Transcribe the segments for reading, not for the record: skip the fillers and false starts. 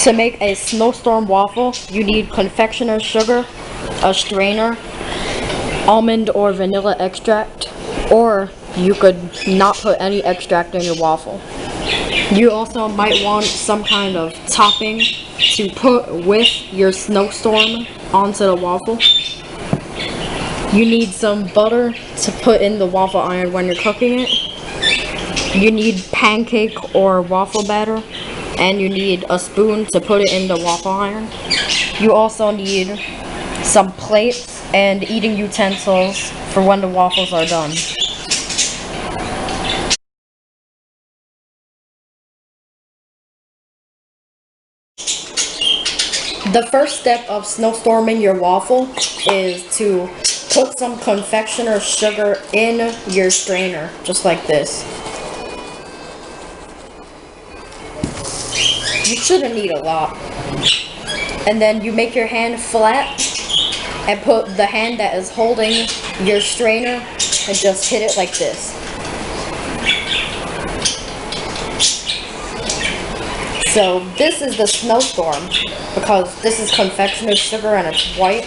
To make a Snowstorm waffle, you need confectioner's sugar, a strainer, almond or vanilla extract, or you could not put any extract in your waffle. You also might want some kind of topping to put with your Snowstorm onto the waffle. You need some butter to put in the waffle iron when you're cooking it. You need pancake or waffle batter, and you need a spoon to put it in the waffle iron. You also need some plates and eating utensils for when the waffles are done. The first step of snowstorming your waffle is to put some confectioner's sugar in your strainer, just like this. You shouldn't need a lot. And then you make your hand flat and put the hand that is holding your strainer and just hit it like this. So this is the Snowstorm because this is confectioner's sugar and it's white.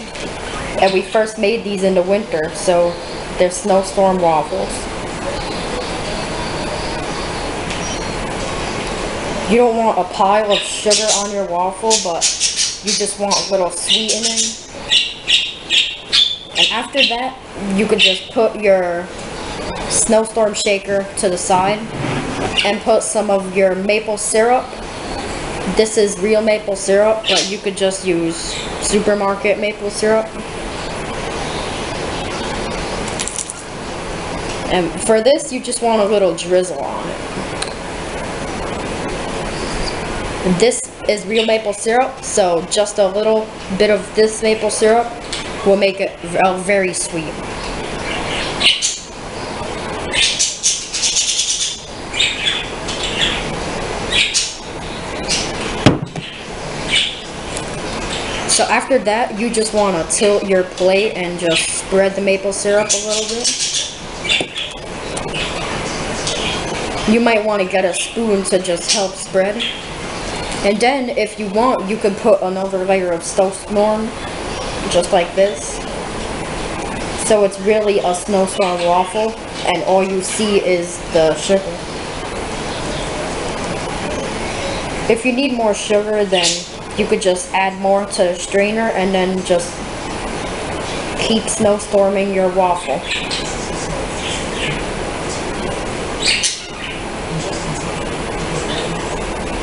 And we first made these in the winter, so they're Snowstorm waffles. You don't want a pile of sugar on your waffle, but you just want a little sweetening. And after that, you could just put your Snowstorm shaker to the side and put some of your maple syrup. This is real maple syrup, but you could just use supermarket maple syrup. And for this, you just want a little drizzle on it. This is real maple syrup, so just a little bit of this maple syrup will make it very sweet. So after that, you just want to tilt your plate and just spread the maple syrup a little bit. You might want to get a spoon to just help spread. And then, if you want, you could put another layer of Snowstorm, just like this. So it's really a Snowstorm waffle, and all you see is the sugar. If you need more sugar, then you could just add more to the strainer, and then just keep snowstorming your waffle.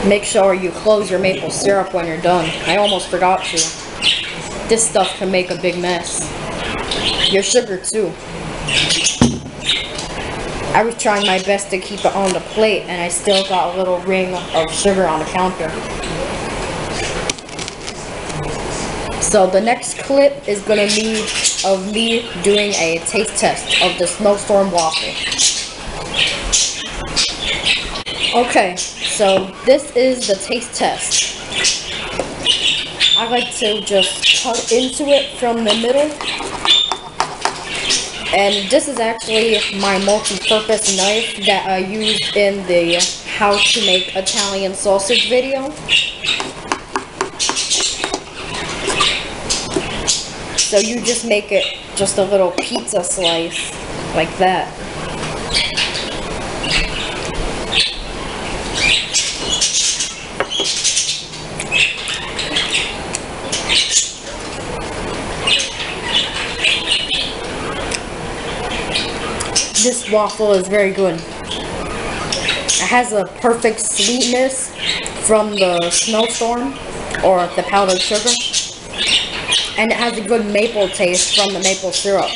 Make sure you close your maple syrup when you're done. I almost forgot to. This stuff can make a big mess. Your sugar too. I was trying my best to keep it on the plate and I still got a little ring of sugar on the counter. So the next clip is gonna be of me doing a taste test of the Snowstorm waffle. Okay, so this is the taste test. I like to just cut into it from the middle. And this is actually my multi-purpose knife that I used in the how to make Italian sausage video. So you just make it just a little pizza slice like that. This waffle is very good. It has a perfect sweetness from the Snowstorm or the powdered sugar, and it has a good maple taste from the maple syrup.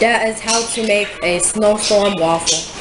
That is how to make a Snowstorm waffle.